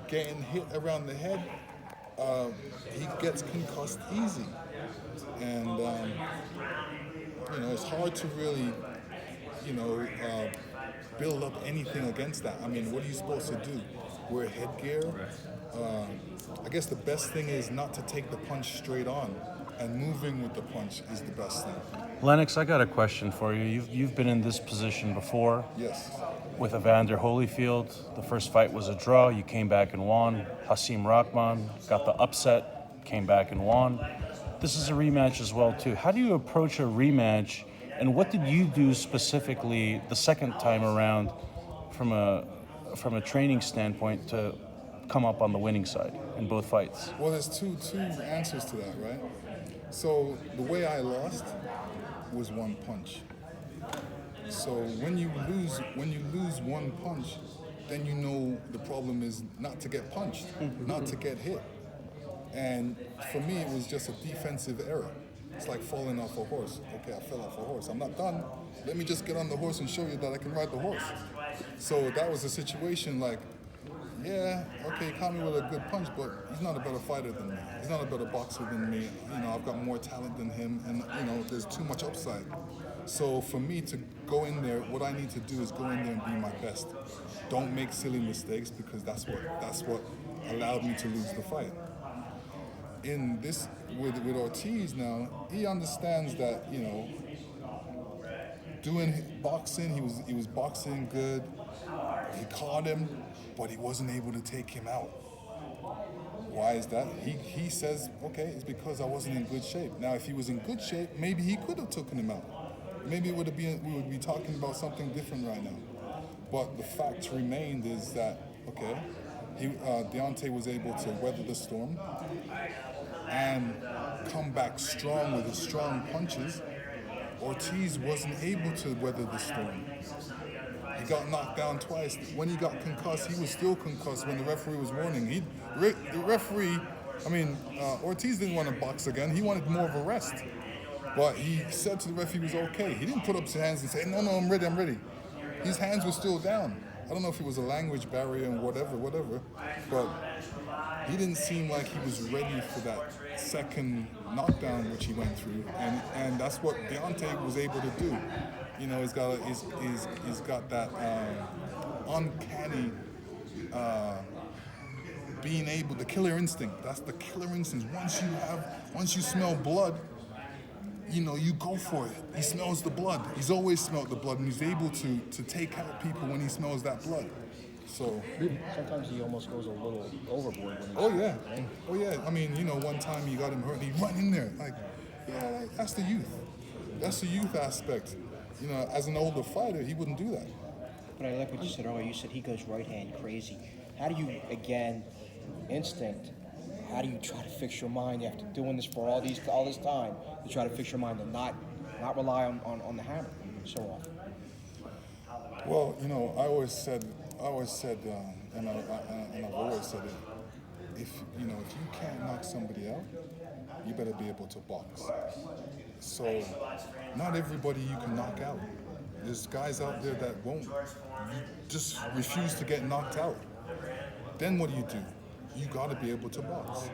getting hit around the head, he gets concussed easy. And, it's hard to really, you know, uh, build up anything against that. I mean, what are you supposed to do? Wear headgear? I guess the best thing is not to take the punch straight on, and moving with the punch is the best thing. Lennox, I got a question for you. You've been in this position before Yes. with Evander Holyfield. The first fight was a draw. You came back and won. Hasim Rahman got the upset, came back and won. This is a rematch as well too. How do you approach a rematch, and what did you do specifically the second time around from a training standpoint to come up on the winning side in both fights? Well, there's two answers to that, right? So the way I lost was one punch. So when you lose one punch, then you know the problem is not to get punched, not to get hit. And for me, it was just a defensive error. It's like falling off a horse. Okay, I fell off a horse. I'm not done. Let me just get on the horse and show you that I can ride the horse. So that was a situation like, yeah, okay, he caught me with a good punch, but he's not a better fighter than me. He's not a better boxer than me. I've got more talent than him, and there's too much upside. So for me to go in there, what I need to do is go in there and be my best. Don't make silly mistakes, because that's what allowed me to lose the fight. In this with Ortiz now, he understands that doing boxing, he was boxing good. He caught him, but he wasn't able to take him out. Why is that? He says, okay, it's because I wasn't in good shape. Now, if he was in good shape, maybe he could have taken him out. Maybe we would be talking about something different right now. But the fact remained is that, okay, Deontay was able to weather the storm and come back strong with his strong punches. Ortiz wasn't able to weather the storm. He got knocked down twice. When he got concussed, he was still concussed when the referee was warning. Ortiz didn't want to box again. He wanted more of a rest. But he said to the referee he was okay. He didn't put up his hands and say, no, I'm ready. His hands were still down. I don't know if it was a language barrier and whatever, but he didn't seem like he was ready for that second knockdown which he went through, and that's what Deontay was able to do. He's got that uncanny being able, the killer instinct. That's the killer instinct. Once you smell blood, you go for it. He smells the blood. He's always smelled the blood, and he's able to take out people when he smells that blood. So sometimes he almost goes a little overboard. Oh yeah. I mean, one time he got him hurt, and he run in there that's the youth. That's the youth aspect. As an older fighter, he wouldn't do that. But I like what you said earlier. You said he goes right hand crazy. How do you, again, instinct? How do you try to fix your mind after doing this for all this time? To try to fix your mind and not rely on the hammer so often. Well, I always said, and I've always said it. If you can't knock somebody out, you better be able to box. So, not everybody you can knock out. There's guys out there that won't. You just refuse to get knocked out. Then what do? You got to be able to box.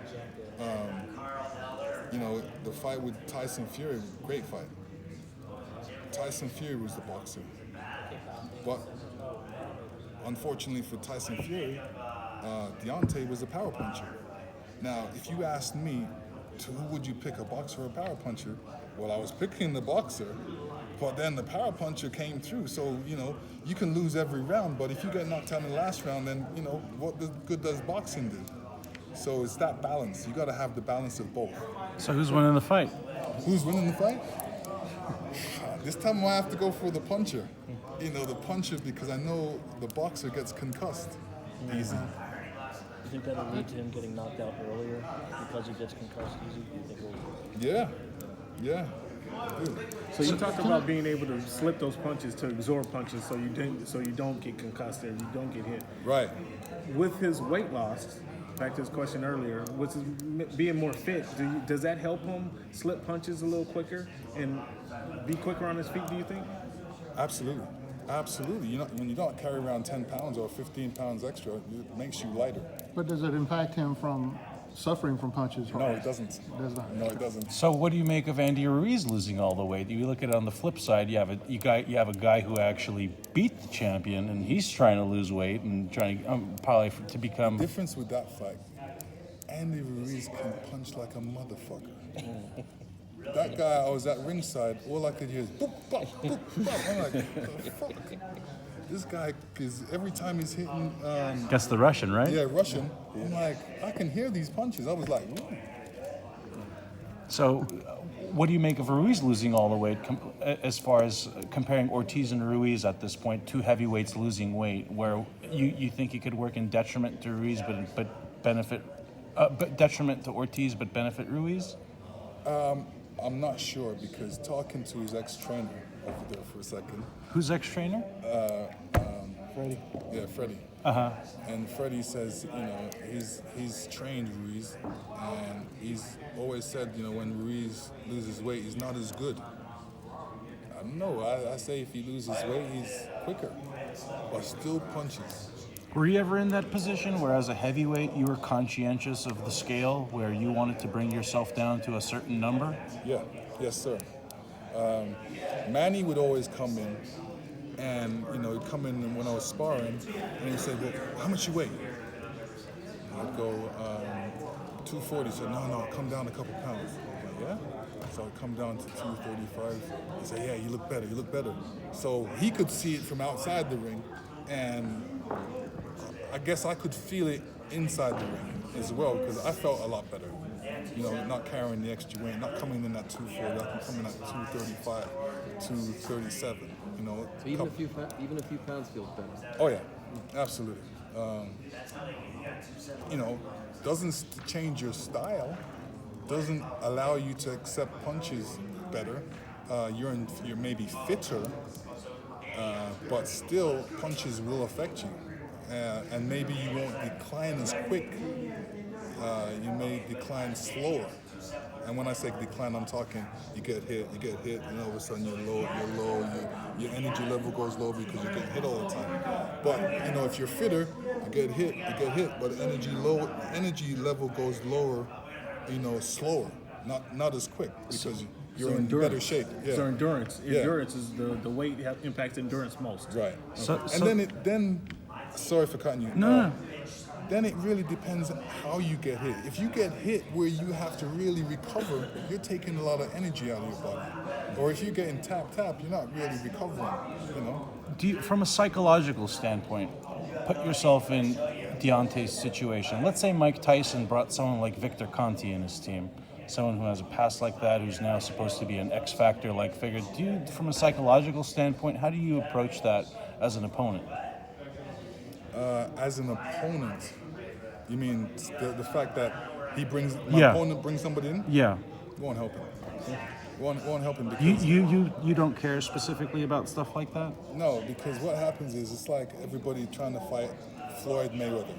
The fight with Tyson Fury, great fight. Tyson Fury was the boxer. But unfortunately for Tyson Fury, Deontay was a power puncher. Now, if you asked me, who would you pick, a boxer or a power puncher? Well, I was picking the boxer, but then the power puncher came through. So, you can lose every round, but if you get knocked out in the last round, then, what good does boxing do? So it's that balance. You got to have the balance of both. So who's winning the fight? Who's winning the fight? This time I have to go for the puncher. The puncher, because I know the boxer gets concussed easy. You think that'll lead to him getting knocked out earlier because he gets concussed easy? You think Yeah. Dude. So you talked about being able to slip those punches to absorb punches, so you don't get concussed and you don't get hit. Right. With his weight loss, back to his question earlier, with his being more fit, does that help him slip punches a little quicker and be quicker on his feet? Do you think? Absolutely. Absolutely. When you don't carry around 10 pounds or 15 pounds extra, it makes you lighter. But does it impact him from suffering from punches? No, it doesn't. Does not. No, it doesn't. So what do you make of Andy Ruiz losing all the weight? You look at it on the flip side. You have a guy who actually beat the champion, and he's trying to lose weight and trying probably to become. The difference with that fight, Andy Ruiz can punch like a motherfucker. That guy, I was at ringside, all I could hear is boop, bop, boop, bop. I'm like, what the fuck? This guy is, every time he's hitting, Guess the Russian, right? yeah, Russian, I'm like, I can hear these punches. I was like, ooh. So, what do you make of Ruiz losing all the weight as far as comparing Ortiz and Ruiz at this point, two heavyweights losing weight, where you think it could work in detriment to Ruiz but detriment to Ortiz but benefit Ruiz? I'm not sure because talking to his ex-trainer over there for a second, Who's ex-trainer? Freddie. yeah, Freddie. And Freddie says, he's trained Ruiz, and he's always said, when Ruiz loses weight, he's not as good. I don't know. I say if he loses weight, he's quicker, but still punches. Were you ever in that position where as a heavyweight you were conscientious of the scale, where you wanted to bring yourself down to a certain number? Yeah, yes, sir. Manny would always come in, and he'd come in when I was sparring, and he'd say, "Well, how much you weigh?" I'd go 240. He said, "No, come down a couple pounds." I'm like, yeah. So I'd come down to 235. He said, "Yeah, you look better. You look better." So he could see it from outside the ring, and I guess I could feel it inside the ring as well because I felt a lot better. Not carrying the extra weight, not coming in at 240. I can come in at 235, 237. So even a few pounds feels better. Oh yeah, absolutely. Doesn't change your style. Doesn't allow you to accept punches better. You're maybe fitter, but still punches will affect you. And maybe you won't decline as quick. You may decline slower. And when I say decline, I'm talking you get hit, and all of a sudden you're low, your energy level goes low because you're getting hit all the time. But if you're fitter, you get hit, but energy level goes lower, slower, not as quick because you're in better shape. Yeah. So endurance is the weight that impacts endurance most. Right. So, Then sorry for cutting you. No. Then it really depends on how you get hit. If you get hit where you have to really recover, you're taking a lot of energy out of your body. Or if you're getting tap, you're not really recovering, Do you, from a psychological standpoint, put yourself in Deontay's situation. Let's say Mike Tyson brought someone like Victor Conti in his team, someone who has a past like that, who's now supposed to be an X-Factor-like figure. From a psychological standpoint, how do you approach that as an opponent? As an opponent, you mean the fact that Yeah. opponent brings somebody in? Yeah. Go on, help him. Go on, help him because You don't care specifically about stuff like that? no, because what happens is it's like everybody trying to fight Floyd Mayweather.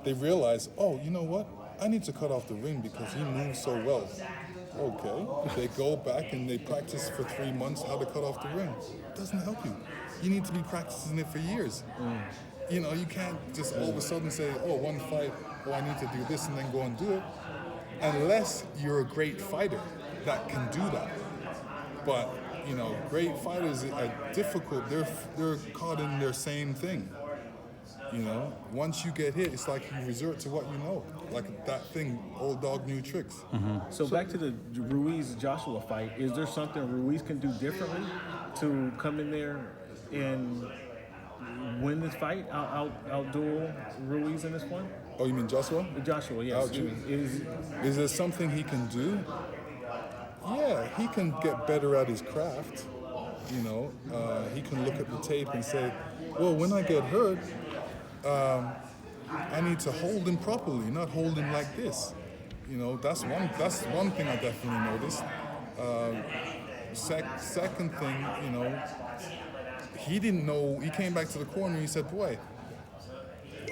They realize, oh, you know what? I need to cut off the ring because he moves so well. Okay. They go back and they practice for 3 months how to cut off the ring. It doesn't help you. You need to be practicing it for years. You can't just all of a sudden say, oh, one fight, I need to do this and then go and do it. Unless you're a great fighter that can do that. But, great fighters are difficult. They're caught in their same thing. Once you get hit, it's like you resort to what you know. Like that thing, old dog, new tricks. So back to the Ruiz-Joshua fight, is there something Ruiz can do differently to come in there and win this fight, outduel Ruiz in this one? Oh, you mean Joshua? Joshua, yes. Is there something he can do? Yeah, he can get better at his craft. He can look at the tape and say, well, when I get hurt, I need to hold him properly, not hold him like this. That's one thing I definitely noticed. Second thing, he didn't know. He came back to the corner and he said, boy,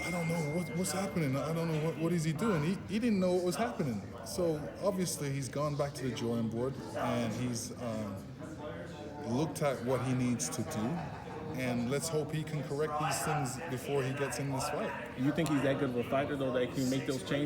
I don't know what's happening. I don't know what is he doing. He didn't know what was happening. So obviously he's gone back to the drawing board and he's looked at what he needs to do. And let's hope he can correct these things before he gets in this fight. You think he's that good of a fighter though that he can make those changes?